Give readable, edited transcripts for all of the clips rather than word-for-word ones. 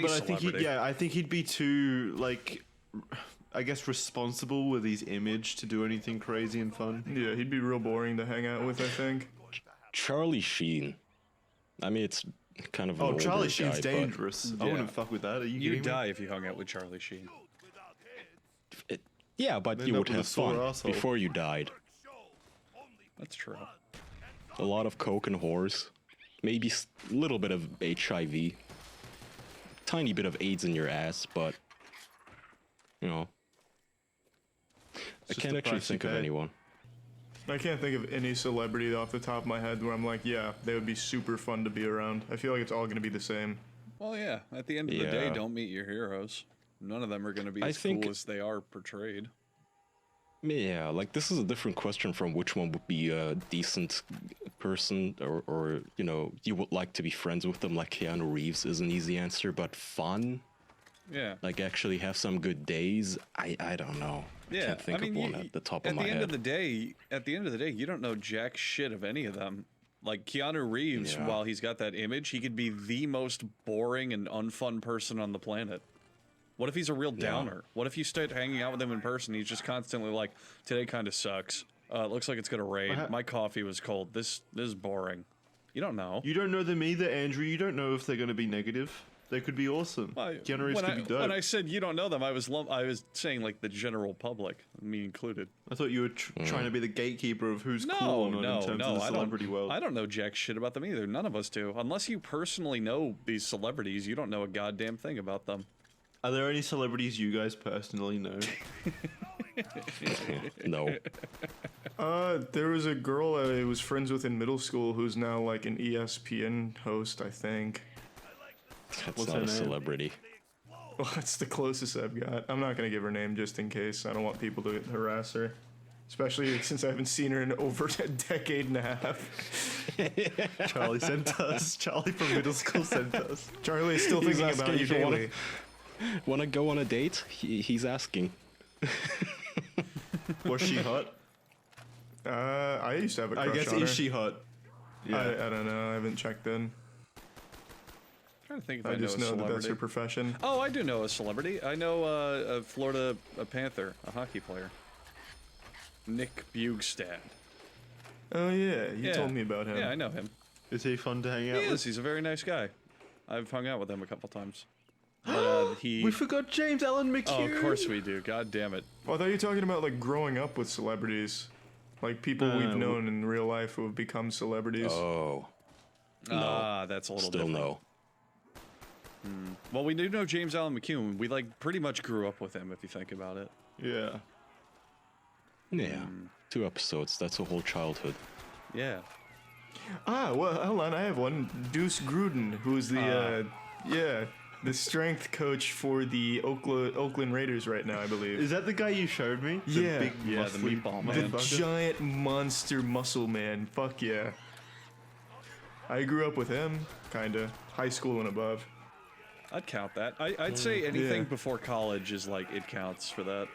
But I think he'd be too, like, I guess, responsible with his image to do anything crazy and fun. Yeah, he'd be real boring to hang out with, I think. Charlie Sheen. I mean, it's kind of an older Charlie Sheen's guy, dangerous. I wouldn't fuck with that. Are you You'd kidding die me? if you hung out with Charlie Sheen. Yeah, but End you up would with a have sore fun asshole. before you died. That's true. A lot of coke and whores. Maybe a little bit of HIV. Tiny bit of AIDS in your ass, but... You know... I just can't the actually price you think of pay. anyone. I can't think of any celebrity off the top of my head where I'm like, yeah, they would be super fun to be around. I feel like it's all going to be the same. Well, yeah. At the end of the day, don't meet your heroes. None of them are going to be as cool as they are portrayed. Yeah, like this is a different question from which one would be a decent person or you know, you would like to be friends with them, like Keanu Reeves is an easy answer, but fun? Yeah. Like actually have some good days? I don't know. Yeah, Can't think of one at the top of my head. At the end of the day, you don't know jack shit of any of them. Like Keanu Reeves, while he's got that image, he could be the most boring and unfun person on the planet. What if he's a real downer? What if you start hanging out with him in person, he's just constantly like, today kind of sucks. It looks like it's gonna rain. My coffee was cold. This is boring. You don't know. You don't know them either, Andrew. You don't know if they're going to be negative. They could be awesome. Keanu Reeves could be dope. When I said you don't know them, I was saying like the general public, me included. I thought you were trying to be the gatekeeper of who's cool or not in terms of the celebrity world. I don't know jack shit about them either. None of us do. Unless you personally know these celebrities, you don't know a goddamn thing about them. Are there any celebrities you guys personally know? No. There was a girl I was friends with in middle school who's now like an ESPN host, I think. That's not a celebrity. Well, that's the closest I've got. I'm not going to give her name just in case. I don't want people to harass her. Especially since I haven't seen her in over a decade and a half. Charlie sent us. Charlie from middle school sent us. Charlie is still thinking about you daily. Want to go on a date? He's asking. Was she hot? I used to have a crush I guess on her. is she hot? Yeah. I don't know. I haven't checked in. I'm trying to think if I just know that that's her profession. Oh, I do know a celebrity. I know a Florida Panther, a hockey player. Nick Bjugstad. Oh yeah, you told me about him. Yeah, I know him. Is he fun to hang out with? He's a very nice guy. I've hung out with him a couple times. But, we forgot James Allen McHugh. Oh, of course we do. God damn it. Well, I thought you were talking about like growing up with celebrities, like people we've known in real life who have become celebrities. Oh. No. That's a little Still different. no. Well, we do know James Allen McHugh. We like pretty much grew up with him, if you think about it. Yeah. Yeah. 2 episodes. That's a whole childhood. Yeah. Well, hold on. I have one. Deuce Gruden, who's the the strength coach for the Oakland Raiders right now, I believe. Is that the guy you showed me? Yeah. Big, Yeah, the muscly meatball The man. giant monster muscle man. Fuck yeah. I grew up with him, kinda. High school and above. I'd count that. I'd say anything before college is like, it counts for that.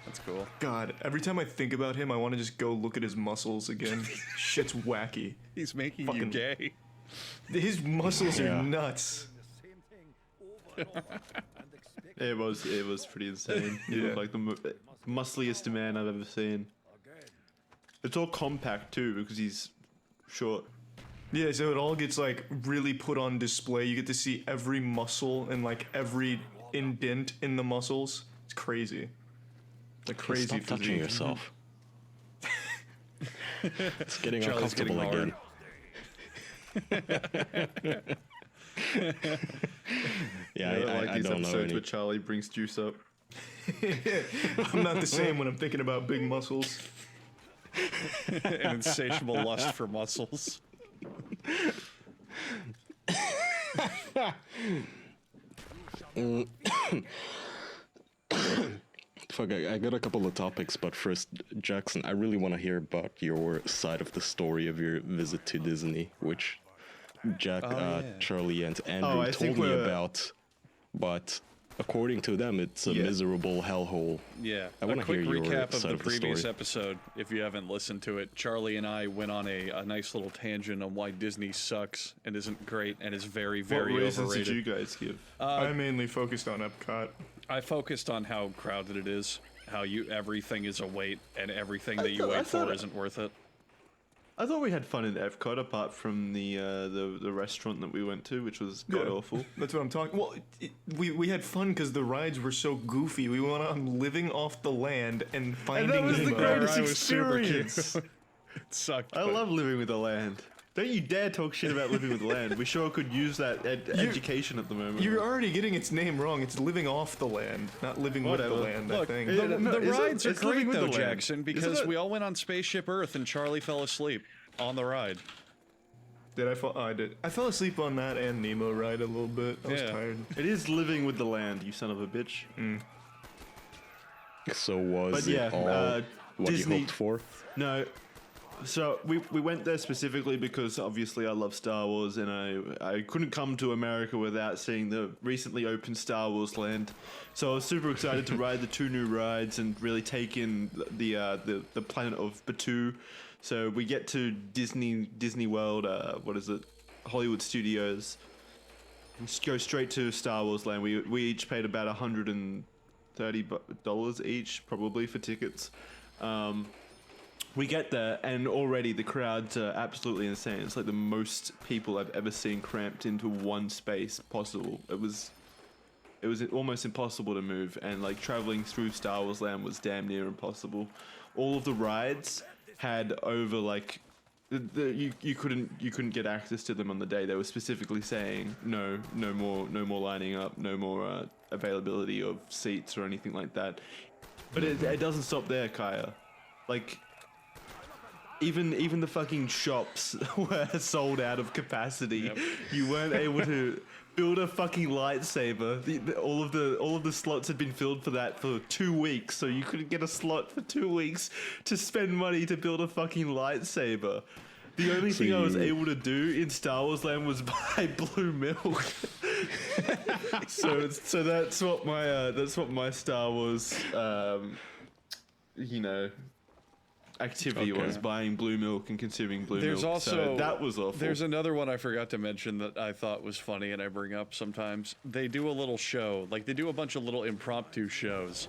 That's cool. God, every time I think about him, I want to just go look at his muscles again. Shit's wacky. He's making you Fucking- gay. His muscles are nuts. It was pretty insane. He looked like the muscliest man I've ever seen. It's all compact too because he's short. Yeah, so it all gets like really put on display. You get to see every muscle and like every indent in the muscles. It's crazy. Like crazy. Stop touching yourself. It's getting Charlie's uncomfortable getting again. Yeah, like I these don't know episodes any. where Charlie brings juice up. I'm not the same when I'm thinking about big muscles. An insatiable lust for muscles. Fuck, I got a couple of topics, but first, Jackson, I really want to hear about your side of the story of your visit to Disney, which Charlie, and Andrew I told think me we're- about, but according to them, it's a Yeah. miserable hellhole. Yeah, I a wanna quick hear your recap of side the of the previous story. episode. If you haven't listened to it, Charlie and I went on a nice little tangent on why Disney sucks and isn't great and is very, very What reasons overrated. did you guys give? I mainly focused on Epcot. I focused on how crowded it is, how everything is a wait, and everything that you I wait for thought- isn't worth it. I thought we had fun in Epcot, apart from the restaurant that we went to, which was god awful. That's what I'm talking. Well, we had fun because the rides were so goofy. We went on living off the land and finding that was the Nemo. greatest Ride was super cute. experience. It sucked. I but- love living with the land. Don't you dare talk shit about living with the land. We sure could use that education at the moment. You're already getting its name wrong. It's living off the land, not living with Whatever. the land. Look, I think. it- the no, is it? rides are It's living great with though, the land. Jackson, Isn't because it? we all went on Spaceship Earth and Charlie fell asleep on the ride. Did I fall? Oh, I did. I fell asleep on that and Nemo ride a little bit. I was Yeah. tired. It is living with the land, you son of a bitch. So was But it yeah, all what Disney- you hoped for? No. So we went there specifically because obviously I love Star Wars and I couldn't come to America without seeing the recently opened Star Wars land. So I was super excited to ride the 2 new rides and really take in the planet of Batuu. So we get to Disney World, what is it? Hollywood Studios. Just go straight to Star Wars land. We each paid about $130 each probably for tickets. We get there, and already the crowds are absolutely insane. It's like the most people I've ever seen cramped into one space possible. It was almost impossible to move, and like traveling through Star Wars Land was damn near impossible. All of the rides had over like you couldn't get access to them on the day. They were specifically saying no more lining up, no more availability of seats or anything like that. But it doesn't stop there, Kaya. Like. Even the fucking shops were sold out of capacity. Yep. You weren't able to build a fucking lightsaber. All of the slots had been filled for that for 2 weeks, so you couldn't get a slot for 2 weeks to spend money to build a fucking lightsaber. The only thing I was able to do in Star Wars Land was buy blue milk. so that's what my Star Wars activity was, buying blue milk and consuming blue There's milk. also So that was awful. There's another one I forgot to mention that I thought was funny and I bring up sometimes. They do a little show, like they do a bunch of little impromptu shows.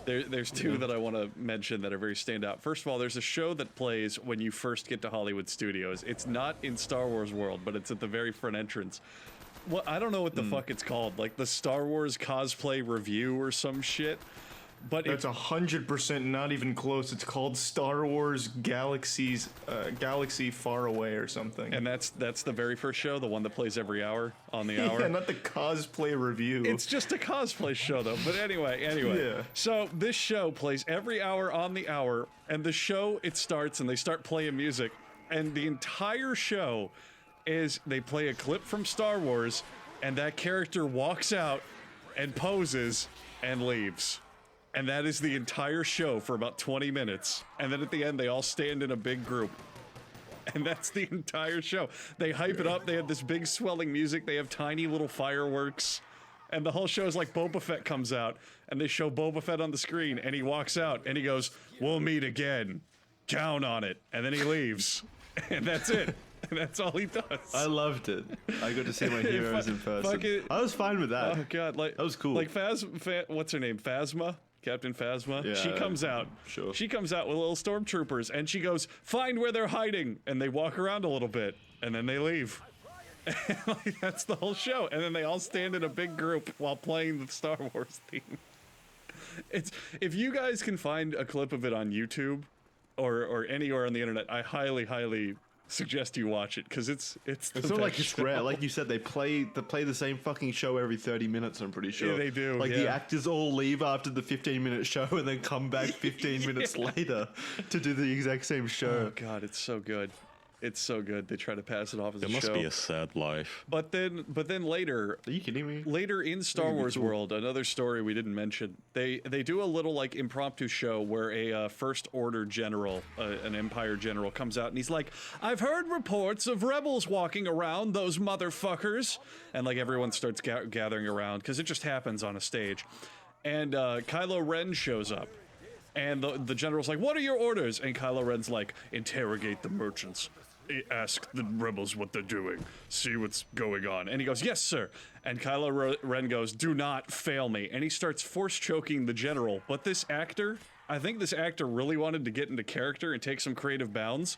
There's two that I want to mention that are very standout. First of all, there's a show that plays when you first get to Hollywood Studios. It's not in Star Wars World, but it's at the very front entrance. Well, I don't know what the fuck it's called, like the Star Wars cosplay review or some shit. But That's 100% not even close. It's called Star Wars Galaxy Far Away or something. and that's the very first show, the one that plays every hour on the hour. Yeah, not the cosplay review. It's just a cosplay show, though. But anyway. Yeah. So this show plays every hour on the hour, and the show, it starts, and they start playing music, and the entire show is they play a clip from Star Wars, and that character walks out and poses and leaves. And that is the entire show for about 20 minutes. And then at the end, they all stand in a big group. And that's the entire show. They hype it up. They have this big swelling music. They have tiny little fireworks. And the whole show is like Boba Fett comes out. And they show Boba Fett on the screen. And he walks out and he goes, "We'll meet again. Count on it." And then he leaves. And that's it. And that's all he does. I loved it. I got to see my heroes in person. fucking- I was fine with that. Oh, God. Like, That was cool. Like what's her name? Phasma? Captain Phasma. Yeah, She comes out. sure. She comes out with little stormtroopers and she goes, "Find where they're hiding." And they walk around a little bit and then they leave. And like, that's the whole show. And then they all stand in a big group while playing the Star Wars theme. It's if you guys can find a clip of it on YouTube or anywhere on the internet, I highly suggest you watch it because it's It's not like it's rare. Like you said, they play the same fucking show every 30 minutes, I'm pretty sure. Yeah, they do, Like the yeah. actors all leave after the 15-minute show and then come back 15 minutes later to do the exact same show. Oh God, it's so good. It's so good. They try to pass it off as It a must show. be a sad life. But then later, Are you kidding me? later in Star Wars World, another story we didn't mention, they do a little like impromptu show where a First Order general, an Empire general, comes out and he's like, "I've heard reports of rebels walking around, those motherfuckers," and like everyone starts gathering around because it just happens on a stage, and Kylo Ren shows up. And the general's like, "What are your orders?" And Kylo Ren's like, "Interrogate the merchants. Ask the rebels what they're doing. See what's going on." And he goes, "Yes, sir." And Kylo Ren goes, "Do not fail me." And he starts force choking the general. But this actor, I think this actor really wanted to get into character and take some creative bounds.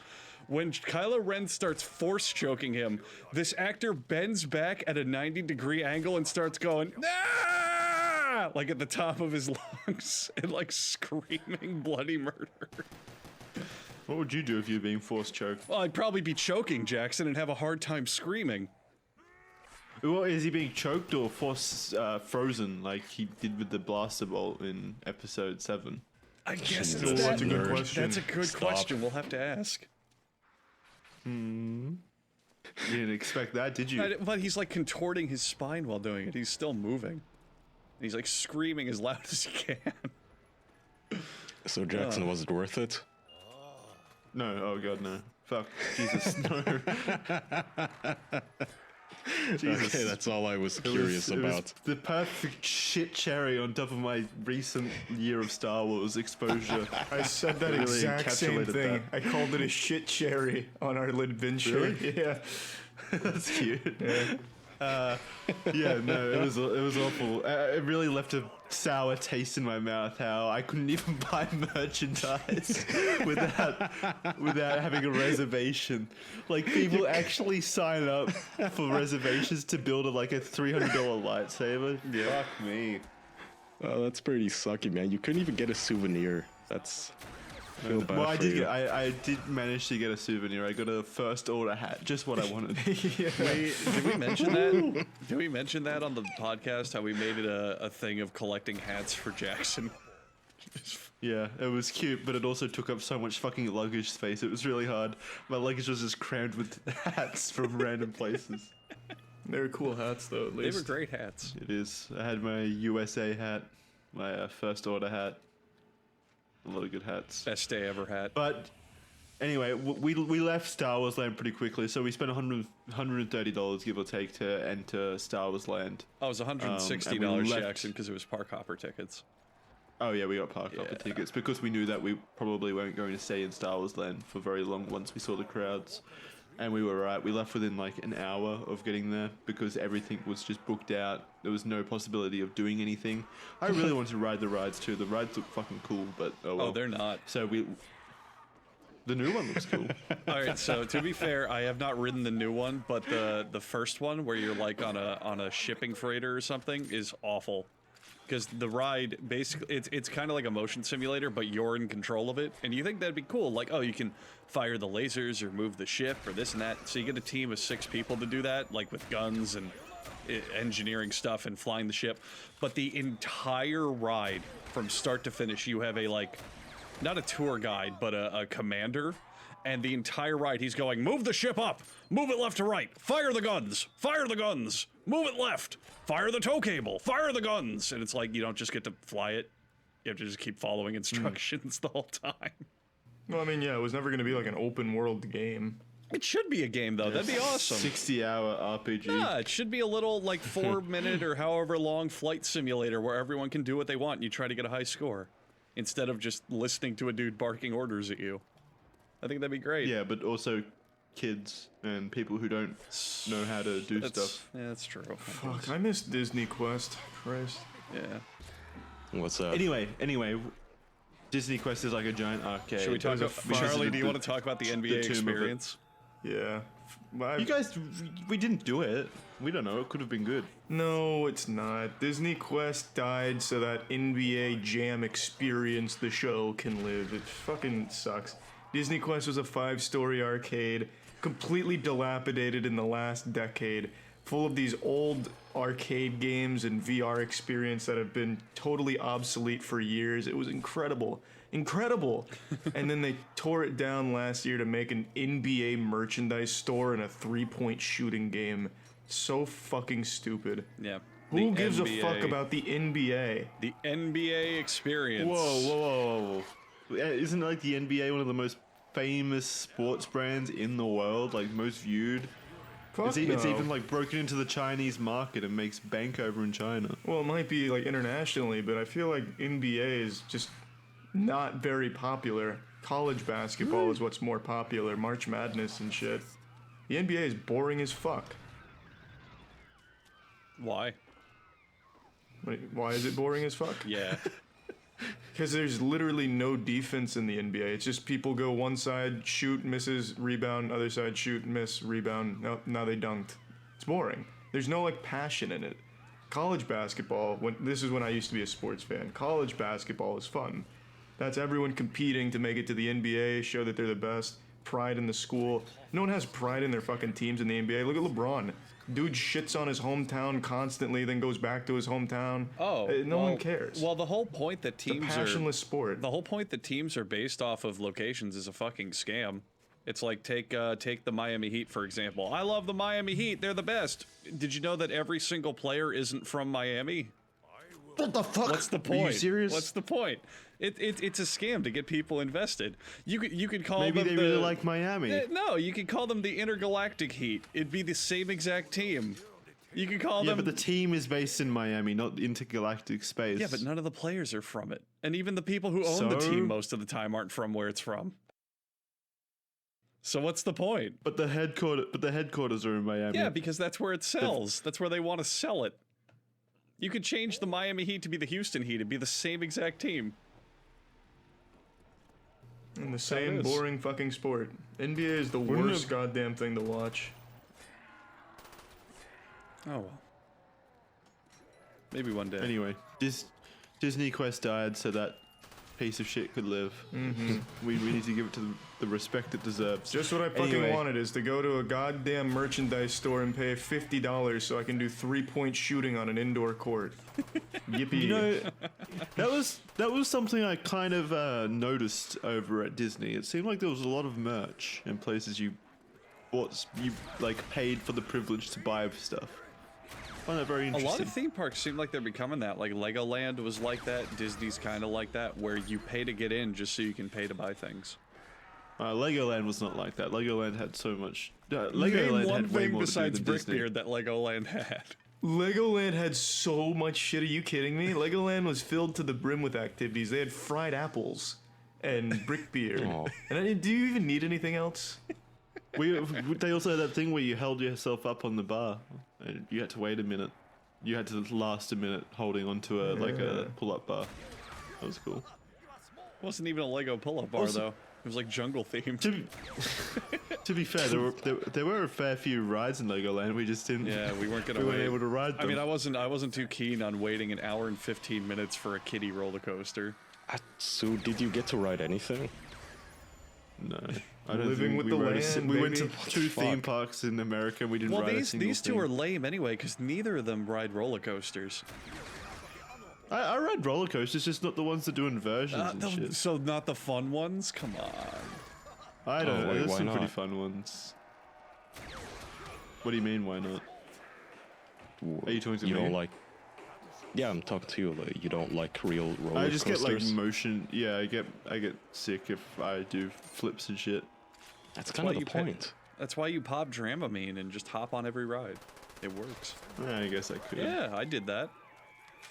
When Kylo Ren starts force choking him, this actor bends back at a 90-degree angle and starts going, "Ah!" like at the top of his lungs and like screaming bloody murder. What would you do if you were being force choked? Well, I'd probably be choking Jackson and have a hard time screaming. Well, is he being choked or force frozen like he did with the blaster bolt in Episode 7? I guess Jesus. it's That's a good Nerd. question. That's a good Stop. question. We'll have to ask. You didn't expect that, did you? But he's like contorting his spine while doing it. He's still moving. He's like screaming as loud as he can. So Jackson, was it worth it? No, oh god, no. Fuck, Jesus, no. Jesus. Okay, that's all I was It was- curious it was about. the perfect shit cherry on top of my recent year of Star Wars exposure. I said that Really exact same encapsulated thing. I called it a shit cherry on our adventure. Really? Yeah. That's cute. Yeah, no, it was awful. It really left a sour taste in my mouth. How I couldn't even buy merchandise without having a reservation. Like people actually sign up for reservations to build a $300 lightsaber. Yeah. Fuck me. Oh, that's pretty sucky, man. You couldn't even get a souvenir. That's feel bad Well, I for did. you. I did manage to get a souvenir. I got a First Order hat, just what I wanted. Did we mention that? Did we mention that on the podcast? How we made it a thing of collecting hats for Jackson? Yeah, it was cute, but it also took up so much fucking luggage space. It was really hard. My luggage was just crammed with hats from random places. They were cool hats, though, at They least. were great hats. It is. I had my USA hat, my First Order hat. A lot of good hats. Best day ever hat. But anyway, we left Star Wars Land pretty quickly, so we spent $130, give or take, to enter Star Wars Land. Oh, it was $160, and we left- Jackson, because it was park hopper tickets. Oh yeah, we got park hopper tickets because we knew that we probably weren't going to stay in Star Wars Land for very long once we saw the crowds. And we were right. We left within an hour of getting there because everything was just booked out. There was no possibility of doing anything. I really wanted to ride the rides too. The rides look fucking cool, but oh well. Oh, they're not. So the new one looks cool. All right, so to be fair, I have not ridden the new one, but the first one where you're like on a shipping freighter or something is awful. Because the ride, basically, it's kind of like a motion simulator, but you're in control of it. And you think that'd be cool. Like, oh, you can fire the lasers or move the ship or this and that. So you get a team of 6 people to do that, like with guns and engineering stuff and flying the ship. But the entire ride, from start to finish, you have not a tour guide, but a commander. And the entire ride, he's going, move the ship up, move it left to right, fire the guns, move it left, fire the tow cable, fire the guns. And it's like, you don't just get to fly it. You have to just keep following instructions the whole time. Well, I mean, yeah, it was never going to be like an open world game. It should be a game, though. That'd be awesome. 60-hour RPG. Yeah, it should be a little 4-minute or however long flight simulator where everyone can do what they want and you try to get a high score instead of just listening to a dude barking orders at you. I think that'd be great. Yeah, but also kids and people who don't know how to do stuff. Yeah, that's true. Fuck, I miss Disney Quest. Christ. Yeah. What's up? Anyway, Disney Quest is like a giant arcade. Should we talk about Charlie? Do you want to talk about the NBA tomb of it. experience? Yeah. You guys, we didn't do it. We don't know. It could have been good. No, it's not. Disney Quest died so that NBA Jam experience, the show, can live. It fucking sucks. Disney Quest was a 5-story arcade, completely dilapidated in the last decade, full of these old arcade games and VR experience that have been totally obsolete for years. It was incredible. Incredible. And then they tore it down last year to make an NBA merchandise store and a 3-point shooting game. So fucking stupid. Yeah. Who gives a fuck about the NBA? The NBA experience. Whoa. Isn't like the NBA one of the most famous sports brands in the world? Like most viewed? Fuck It's no. even like broken into the Chinese market and makes bank over in China. Well, it might be like internationally, but I feel like NBA is just not very popular. College basketball is what's more popular. March Madness and shit. The NBA is boring as fuck. Why? Wait, why is it boring as fuck? Yeah. Because there's literally no defense in the NBA. It's just people go one side, shoot, misses, rebound, other side, shoot, miss, rebound. Nope, now they dunked. It's boring. There's no like passion in it. College basketball, this is when I used to be a sports fan. College basketball is fun. That's everyone competing to make it to the NBA, show that they're the best. Pride in the school. No one has pride in their fucking teams in the NBA. Look at LeBron. Dude shits on his hometown constantly, then goes back to his hometown. Oh, No one cares. Well, the whole point that It's a teams passionless sport. the whole point that teams are based off of locations is a fucking scam. It's like take the Miami Heat for example. I love the Miami Heat; they're the best. Did you know that every single player isn't from Miami? What the fuck? What's the Are point? you serious? What's the point? It's a scam to get people invested. You could call Maybe them they the, really like Miami. No, you could call them the Intergalactic Heat. It'd be the same exact team. You could call Yeah, them. but the team is based in Miami, not intergalactic space. Yeah, but none of the players are from it, and even the people who own the So? team most of the time aren't from where it's from. So what's the point? But the headquarters are in Miami. Yeah, because that's where it sells. That's where they want to sell it. You could change the Miami Heat to be the Houston Heat. It'd be the same exact team. And the same is. boring fucking sport. NBA is the Wouldn't worst it- goddamn thing to watch. Oh well. Maybe one day. Anyway, Disney Quest died so that piece of shit could live. Mm-hmm. We need to give it to the respect it deserves. Just what I fucking Anyway. wanted is to go to a goddamn merchandise store and pay $50 so I can do 3-point shooting on an indoor court. Yippee. You know, that was something I kind of noticed over at Disney. It seemed like there was a lot of merch in places you like paid for the privilege to buy stuff. I find that very A interesting. lot of theme parks seem like they're becoming that. Like Legoland was like that. Disney's kind of like that, where you pay to get in just so you can pay to buy things. Legoland was not like that. Legoland had so much. Name Legoland one had way thing more besides to do than Disney. Brickbeard that Legoland had. Legoland had so much shit. Are you kidding me? Legoland was filled to the brim with activities. They had fried apples and brick beer. Oh. And do you even need anything else? They also had that thing where you held yourself up on the bar, and you had to wait a minute. You had to last a minute holding onto a pull-up bar. That was cool. Wasn't even a Lego pull-up bar Also- though. It was like jungle themed. To be fair, there were a fair few rides in Legoland. We just didn't. Yeah, we weren't gonna. We weren't wait. able to ride them. I mean, I wasn't too keen on waiting an hour and 15 minutes for a kiddie roller coaster. So did you get to ride anything? No, I don't Living think with we the rode land, we went to baby. 2 theme Fuck. parks in America. And we didn't Well, ride a these single two thing. are lame anyway, because neither of them ride roller coasters. I ride roller coasters, just not the ones that do inversions and shit. So not the fun ones? Come on. I don't know. wait, There's why some pretty not? fun ones. What do you mean? Why not? Are you talking to You me? don't like? Yeah, I'm talking to you. Like, you don't like real roller I just get like coasters? motion. Yeah, I get sick if I do flips and shit. That's kind why of the you pay- point. That's why you pop Dramamine and just hop on every ride. It works. Yeah, I guess I could. Yeah, I did that.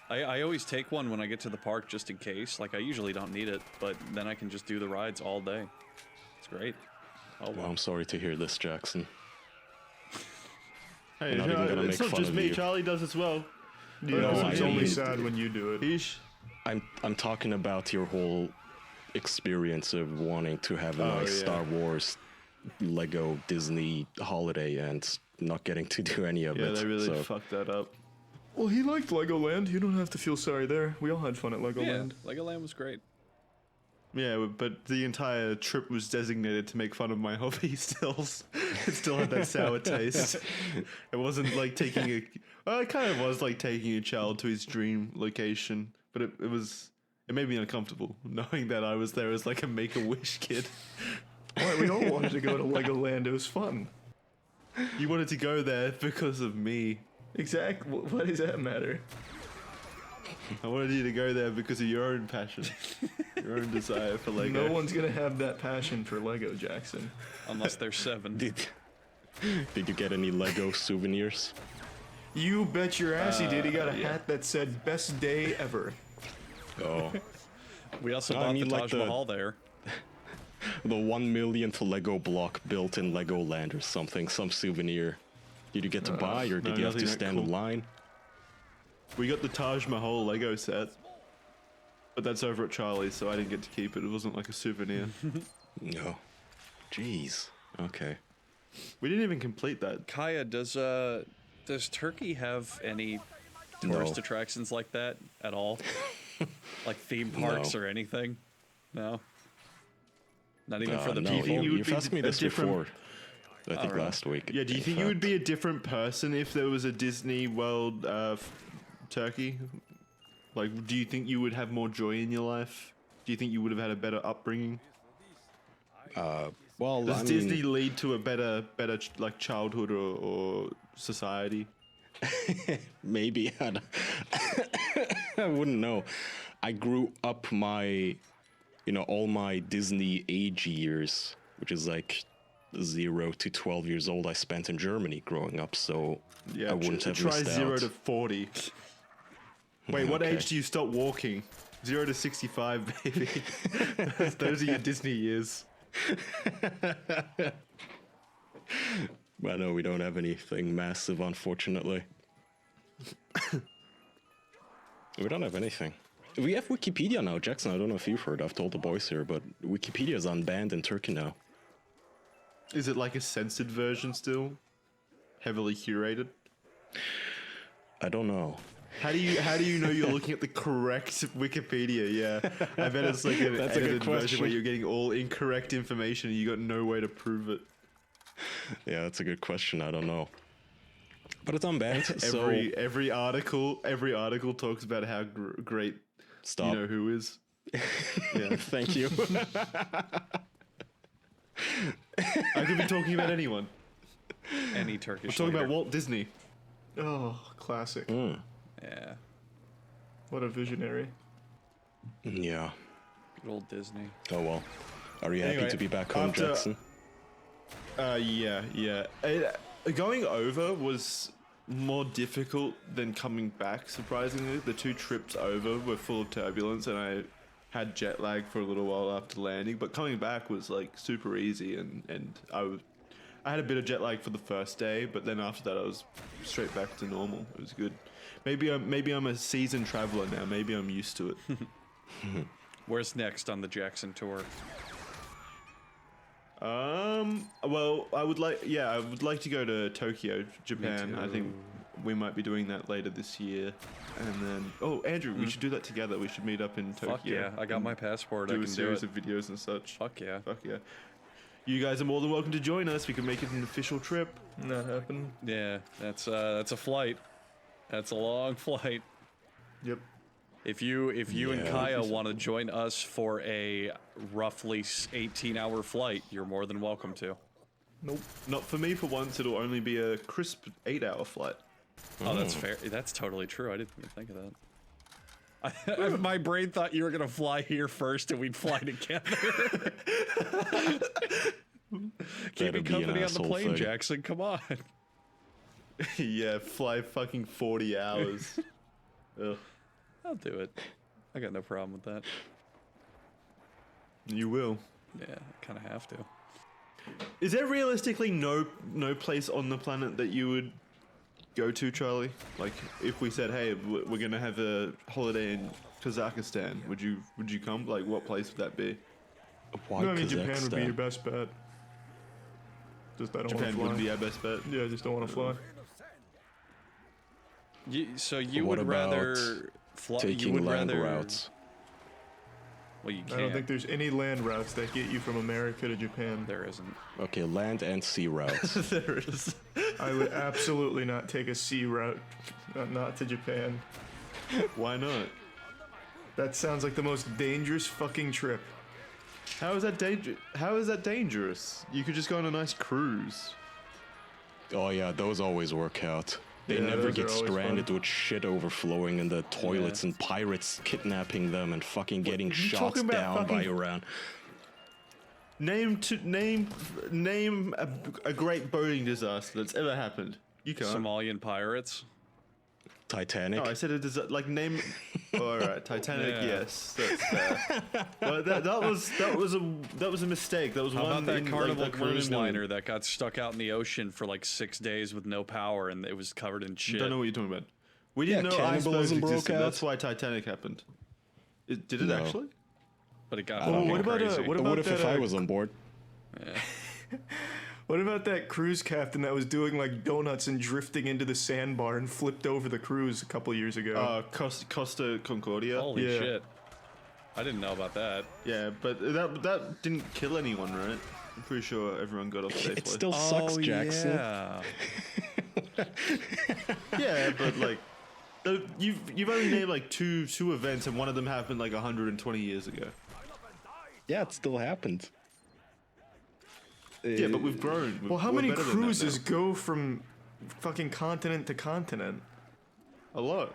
I always take one when I get to the park just in case. Like, I usually don't need it, but then I can just do the rides all day. It's great. Oh, Well, I'm sorry to hear this, Jackson. Hey, Not even gonna it's make not fun just of me. you. Charlie does as well. Yeah, No, it's I only mean- sad when you do it. Heesh. I'm talking about your whole experience of wanting to have a Oh, nice yeah. Star Wars, Lego, Disney holiday and not getting to do any of Yeah, it. they really so. fucked that up. Well, he liked Legoland. You don't have to feel sorry there. We all had fun at yeah, Legoland. Legoland was great. Yeah, but the entire trip was designated to make fun of my hobby stills. It still had that sour taste. It wasn't like taking a... Well, it kind of was like taking a child to his dream location, but it made me uncomfortable knowing that I was there as like a Make-A-Wish kid. Why, we all wanted to go to Legoland. It was fun. You wanted to go there because of me. Exactly. What does that matter? I wanted you to go there because of your own passion, your own desire for Lego. No one's gonna have that passion for Lego, Jackson. Unless they're 7. Did you get any Lego souvenirs? You bet your ass he did. He got a hat that said "Best Day Ever." Oh, We also No, I bought mean, the like Taj the- Mahal there. the 1 millionth Lego block built in Legoland or something, some souvenir. Did you get to buy, or did no, you have to nothing that stand in cool. line? We got the Taj Mahal Lego set, but that's over at Charlie's, so I didn't get to keep it. It wasn't like a souvenir. No. Jeez. Okay. We didn't even complete that. Kaya, does Turkey have any tourist No. attractions like that at all? Like theme parks No. or anything? No. Not even for the no, people. you would you've be asked me a this different- before. I think really? last week. Yeah, do you in think you would fact. be a different person if there was a Disney World Turkey? Like, do you think you would have more joy in your life? Do you think you would have had a better upbringing? Well, Does I mean, Disney lead to a better like childhood or society? maybe I wouldn't know. I grew up all my Disney age years, which is like 0 to 12 years old, I spent in Germany growing up, so Yeah, I wouldn't have try missed 0 out. to 40. Wait, what Okay. age do you stop walking? 0 to 65, baby. Those are your Disney years. I know we don't have anything massive, unfortunately. We don't have anything. We have Wikipedia now, Jackson. I don't know if you've heard. I've told the boys here, but Wikipedia is unbanned in Turkey now. Is it like a censored version still? Heavily curated? I don't know. How do you know you're looking at the correct Wikipedia? Yeah, I bet it's like an That's a good edited version question. where you're getting all incorrect information and you got no way to prove it. Yeah, that's a good question. I don't know. But it's unbanned, so Every article talks about how great stop. you know who is. Yeah, Thank you. I could be talking about anyone. Any I'm Turkish talking about leader. Walt Disney. Oh, classic. Yeah. What a visionary. Yeah. Good old Disney. Oh well. Are you happy Anyway, to be back home, after- Jackson? Yeah. Going over was more difficult than coming back, surprisingly. The 2 trips over were full of turbulence and I had jet lag for a little while after landing, but coming back was like super easy and I had a bit of jet lag for the first day, but then after that I was straight back to normal. It was good. Maybe I'm a seasoned traveler now. Maybe I'm used to it. Where's next on the Jackson tour? Well, I would like to go to Tokyo, Japan. I think we might be doing that later this year. And then, Andrew, we should do that together. We should meet up in Tokyo. Fuck yeah, I got my passport. I Do can a do series it. of videos and such. Fuck yeah. Fuck yeah. You guys are more than welcome to join us. We can make it an official trip. Not happening. Yeah, that's a flight. That's a long flight. Yep. If you and Yeah. Kaya want to join us for a roughly 18-hour flight, you're more than welcome to. Nope. Not for me for once. It'll only be a crisp 8-hour flight. Oh, that's fair. That's totally true. I didn't even think of that. My brain thought you were gonna fly here first and we'd fly together. Keep me That'd be an company on the asshole plane, thing. Jackson. Come on. Yeah, fly fucking 40 hours. Ugh. I'll do it. I got no problem with that. You will. Yeah, I kind of have to. Is there realistically no place on the planet that you would go to, Charlie? Like, if we said, hey, we're gonna have a holiday in Kazakhstan, would you come? Like, what place would that be? Why No, I mean, Japan would be Kazakhstan? your best bet. Just I don't want Japan to wouldn't be fly. our best bet. Yeah, I just don't want to fly. So you What would about rather fly? You Taking would land rather routes. Well, you I can't. don't think there's any land routes that get you from America to Japan. There isn't. Okay, land and sea routes. There is. I would absolutely not take a sea route, not to Japan. Why not? That sounds like the most dangerous fucking trip. How is that dangerous? How is that dangerous? You could just go on a nice cruise. Oh yeah, those always work out. They Yeah, never those get are always stranded fun. with shit overflowing in the toilets and pirates kidnapping them and fucking getting you shots talking about down by fucking- around. Name a great boating disaster that's ever happened. You can't. Somalian pirates. Titanic. No, I said name. Oh, all right, Titanic. Yeah. Yes, that's fair. But that was a mistake. That was How one about that in, Carnival like, cruise one in a liner that got stuck out in the ocean for like 6 days with no power and it was covered in shit? Don't know what you're talking about. We Yeah, didn't know icebergs cannibalism broke existed. out. That's why Titanic happened. Did it No. actually? But it got Oh, fucking what about crazy. What if that, I was on board? What about that cruise captain that was doing like donuts and drifting into the sandbar and flipped over the cruise a couple years ago? Costa Concordia. Holy Yeah. shit. I didn't know about that. Yeah, but that didn't kill anyone, right? I'm pretty sure everyone got off safely. It still sucks, Jackson. Yeah. Yeah, but like, you've only named like two events, and one of them happened like 120 years ago. Yeah, it still happened. Yeah, but we've grown. well, how We're many better than that cruises now. go from fucking continent to continent? A lot.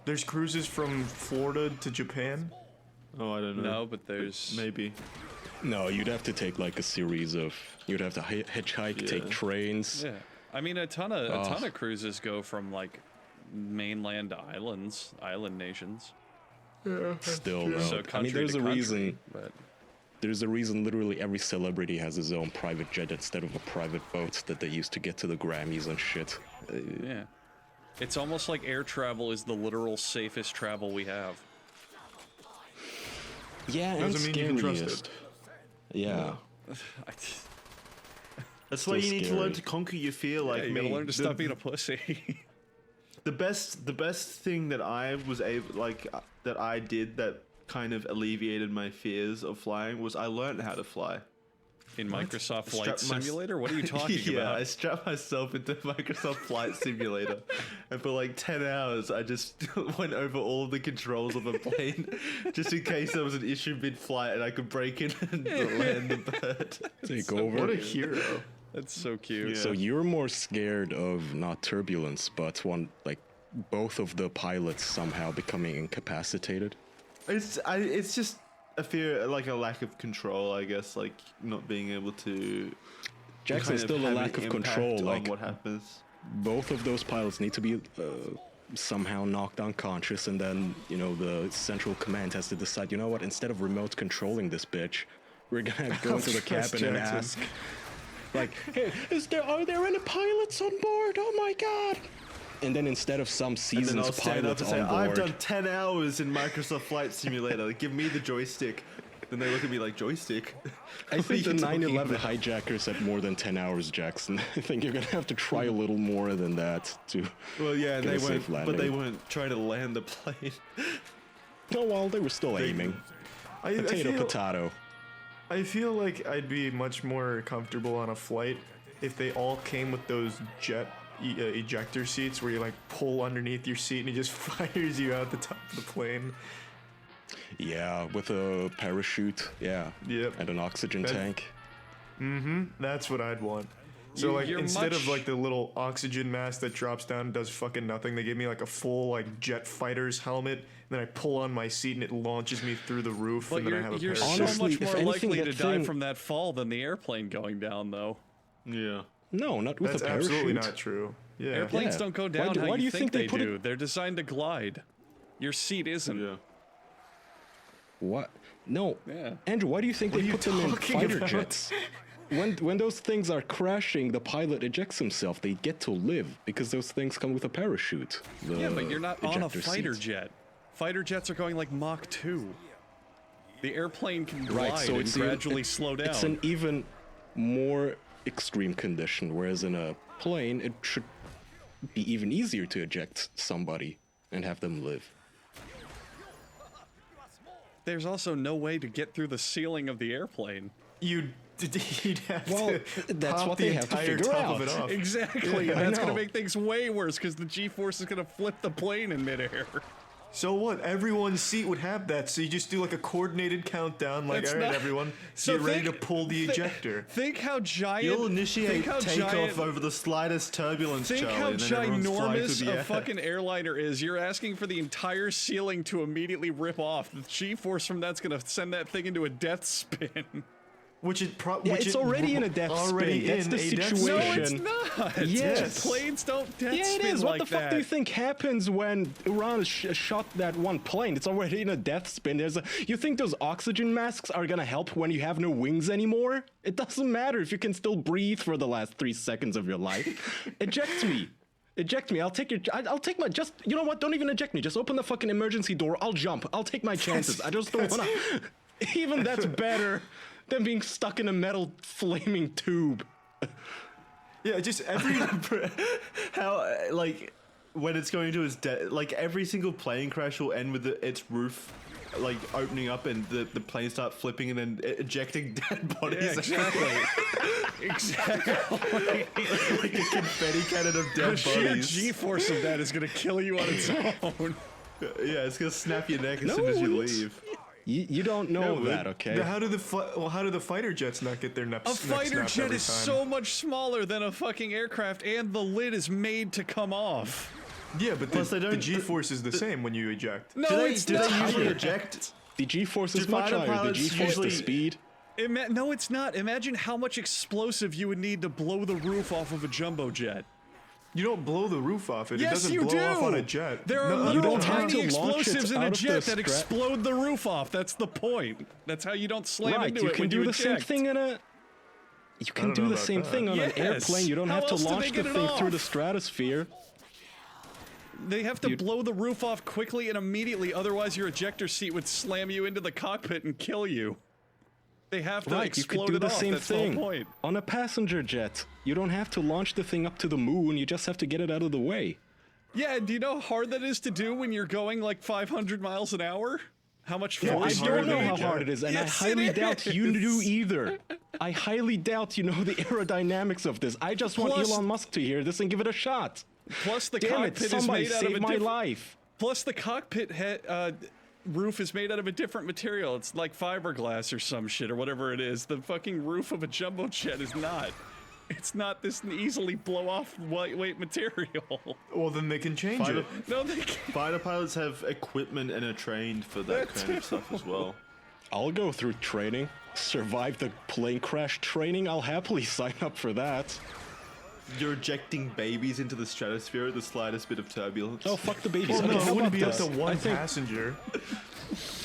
There's cruises from Florida to Japan. Oh, I don't know. No, but there's Maybe. No, you'd have to take like a series of. You'd have to hitchhike, take Yeah. trains. Yeah, I mean a ton of cruises go from like mainland to island nations. Still, true. no. So I mean, country there's to a country, reason. but There's a reason. Literally, every celebrity has his own private jet instead of a private boat that they used to get to the Grammys and shit. yeah, it's almost like air travel is the literal safest travel we have. Yeah, and Doesn't mean you can trust scariest. it. Yeah. That's why you Still need to scary. learn to conquer your fear, like Yeah, you me. gotta learn to stop being a pussy. The best thing that I was able, that I did that kind of alleviated my fears of flying was I learned how to fly. In Microsoft Flight Strap my- Simulator? What are you talking Yeah, about? I strapped myself into Microsoft Flight Simulator, and for like 10 hours, I just went over all the controls of a plane, just in case there was an issue mid-flight and I could break in and land the bird. Take over. What a hero. That's so cute. Yeah. So you're more scared of not turbulence, but both of the pilots somehow becoming incapacitated. It's just a fear, like a lack of control, I guess, like not being able to. Jackson's kind of still a have lack an of control. impact on Like what happens. both of those pilots need to be somehow knocked unconscious, and then the central command has to decide. You know what? Instead of remote controlling this bitch, we're gonna go into the Trust cabin and Jackson. ask, like, hey, are there any pilots on board? Oh my god! And then instead of some And then seasoned I'll stand up pilot and say, on board, I've done 10 hours in Microsoft Flight Simulator. Give me the joystick. Then they look at me like, joystick? I What think are the you talking 9/11 about? hijackers had more than 10 hours, Jackson. I think you're gonna have to try a little more than that to. Well, yeah, get a they safe weren't, but they landing. weren't trying to land the plane. Oh well, they were still aiming. Potato. I feel like I'd be much more comfortable on a flight if they all came with those jet ejector seats where you like pull underneath your seat and it just fires you out the top of the plane. Yeah, with a parachute. Yeah. Yep. And an oxygen That- tank. That's what I'd want. So You- like you're instead of much- like the little oxygen mask that drops down and does fucking nothing, they give me like a full like jet fighter's helmet, and then I pull on my seat and it launches me through the roof, But and then I have a you're parachute. so Honestly, much if more anything, likely that to die thing- from that fall than the airplane going down, though. Yeah. No, not with That's a parachute. absolutely not true. Yeah. Airplanes Yeah. don't go Why down do- how why do you you think think they they put it- do. They're designed to glide. Your seat isn't. Yeah. What? No. Yeah. Andrew, why do you think What they are you put them in talking fighter about? jets? When those things are crashing, the pilot ejects himself. They get to live because those things come with a parachute. Yeah, but you're not on a ejector fighter seats. jet. Fighter jets are going like Mach 2. The airplane can glide Right, so and it's gradually slow down. It's an even more extreme condition, whereas in a plane, it should be even easier to eject somebody and have them live. there's also no way to get through the ceiling of the airplane. You'd have Well, to that's pop what the they have to entire figure top of out. it off. Exactly, and I that's going to know. make things way worse because the G-force is going to flip the plane in midair. So what? Everyone's seat would have that. So you just do like a coordinated countdown, like, That's all right, not- everyone, So get ready to think- pull the thi- ejector. Think how giant. You'll think initiate how takeoff giant, over the slightest turbulence, Think Charlie, how and then everyone's flying through ginormous the a air. fucking airliner is. You're asking for the entire ceiling to immediately rip off. The G-force from that's going to send that thing into a death spin. Which it Yeah, it's already in a death already spin. That's in the a death situation. No, it's not. Yes. Planes don't death Yeah, it spin is. like What the fuck that. do you think happens when Iran shot that one plane? It's already in a death spin. You think those oxygen masks are gonna help when you have no wings anymore? It doesn't matter if you can still breathe for the last 3 seconds of your life. Eject me. Eject me. I'll take my. Just, you know what? Don't even eject me. Just open the fucking emergency door. I'll jump. I'll take my chances. I just don't wanna. Even that's better than being stuck in a metal flaming tube. Yeah, just every. How, like, when it's going to its like every single plane crash will end with its roof, like, opening up and the plane start flipping and then ejecting dead bodies. Yeah, exactly. Exactly. Like a confetti cannon of dead The sheer bodies. G-force of that is going to kill you on its own. Yeah, it's gonna snap your neck as No, soon as you it's- leave. You don't know Yeah, that, but okay? How do the fighter jets not get their necks? A necks fighter snapped jet every is time? so much smaller than a fucking aircraft, and the lid is made to come off. Yeah, but Plus they the don't- G-force is the same when you eject. No, Do they, it's do not. they usually eject? The G-force is Do much fighter higher. The pilots G-force, usually- the speed. No, it's not. Imagine how much explosive you would need to blow the roof off of a jumbo jet. You don't blow the roof off it. Yes, it doesn't you blow do. off on a jet. There are No, little don't have tiny to launch it explosives in a out of the jet that stra- explode the roof off. That's the point. That's how you don't slam Right, into you it can when do you the eject. same thing in a. You can don't do know the about same that. thing on an Yes. airplane. You don't How have to else do launch they the get it thing through off? the stratosphere. They have to blow the roof off quickly and immediately, otherwise your ejector seat would slam you into the cockpit and kill you. They have to Right, you explode could do it the off. same That's the thing whole point. on a passenger jet. You don't have to launch the thing up to the moon. You just have to get it out of the way. Yeah, and do you know how hard that is to do when you're going like 500 miles an hour? How much Yeah, I it's faster harder don't know than a how jet. hard it is, and Yes, I highly it doubt you is. do either. I highly doubt you know the aerodynamics of this. I just want Plus- Elon Musk to hear this and give it a shot. Plus the Damn it! cockpit is Somebody made out of a save my different. life. Plus the cockpit roof is made out of a different material. It's like fiberglass or some shit or whatever it is. The fucking roof of a jumbo jet is not. It's not this easily blow off lightweight material. Well, then they can change Fighter, it. No, they can't. fighter pilots have equipment and are trained for that kind of stuff as well. I'll go through training. Survive the plane crash training. I'll happily sign up for that. You're ejecting babies into the stratosphere at the slightest bit of turbulence. Oh, fuck the babies. Well, Okay, no, how it wouldn't about be up this? to I one think- passenger.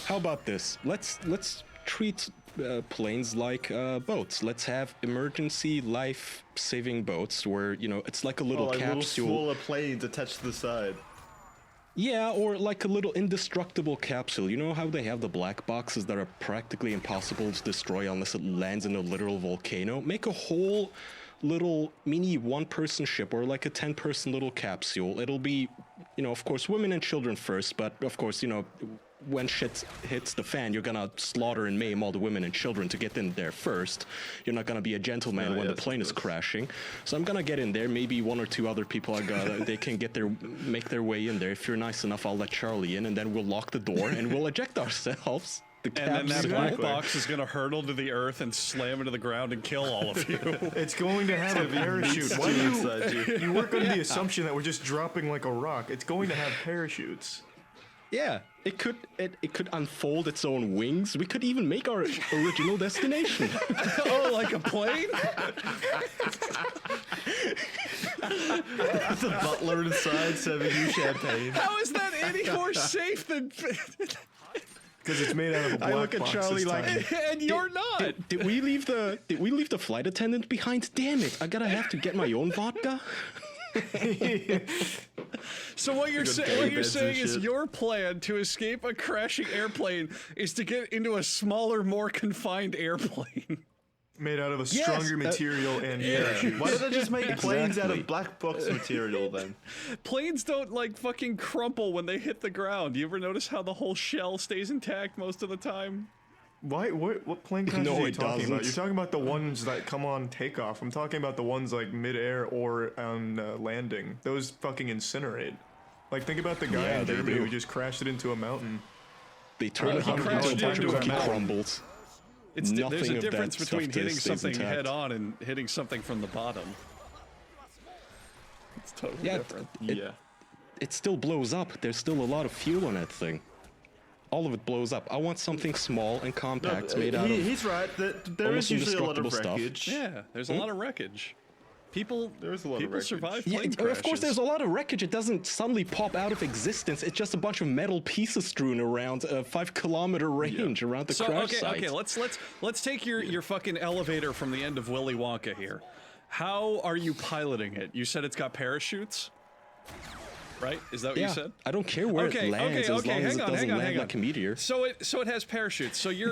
How about this? Let's treat planes like boats. Let's have emergency life-saving boats where, you know, it's like a little like little capsule. smaller planes attached to the side. Yeah, or like a little indestructible capsule. You know how they have the black boxes that are practically impossible to destroy unless it lands in a literal volcano? Make a whole little mini one-person ship or like a 10-person little capsule. It'll be, you know, of course, women and children first, but of course, you know, when shit hits the fan, you're gonna slaughter and maim all the women and children to get in there first. You're not gonna be a gentleman when the yes, plane of is course. crashing. So I'm gonna get in there. Maybe one or two other people they can make their way in there. If you're nice enough, I'll let Charlie in, and then we'll lock the door and we'll eject ourselves. The And then that capsule. black box is gonna hurtle to the earth and slam into the ground and kill all of you. It's going to have a parachute. Why do Inside you. you work under the assumption that we're just dropping like a rock? It's going to have parachutes. Yeah, it could unfold its own wings. We could even make our original destination. Oh, like a plane? The butler inside serving you champagne. How is that any more safe than? Because it's made out of a black I look at box Charlie this like- time. And you're not. Did we leave the flight attendant behind? Damn it! Have to get my own vodka. So what you're Good saying? day What you're beds and saying is shit. your plan to escape a crashing airplane is to get into a smaller, more confined airplane. Made out of a stronger material and parachutes. Why don't they just make planes out Exactly. of black box material then? Planes don't like fucking crumple when they hit the ground. You ever notice how the whole shell stays intact most of the time? Why? What plane crashes No, are you it talking about? doesn't. You're talking about the ones that come on takeoff. I'm talking about the ones like mid-air or on landing. Those fucking incinerate. Like think about the guy Yeah, in they Germany do. who just crashed it into a mountain. They turn he it crashed into a bunch of into a cookie mountain. crumbles. There's Nothing a of difference that between stuff hitting stays something intact. head on and hitting something from the bottom. It's totally Yeah, different. it still blows up. There's still a lot of fuel on that thing. All of it blows up. I want something small and compact, made out of. He's right. There is almost usually a lot of indestructible stuff. wreckage. Yeah, there's a lot of wreckage. People, There is a lot of people wreckage. survive Yeah, plane of course, crashes. there's a lot of wreckage. It doesn't suddenly pop out of existence. It's just a bunch of metal pieces strewn around a 5-kilometer range around the So crash okay, site. okay, let's take your fucking elevator from the end of Willy Wonka here. How are you piloting it? You said it's got parachutes, right? Is that what Yeah, you said? I don't care where Okay, it lands okay, as okay, long as hang it on, doesn't hang on, land hang on. like a meteor. So it has parachutes. So you're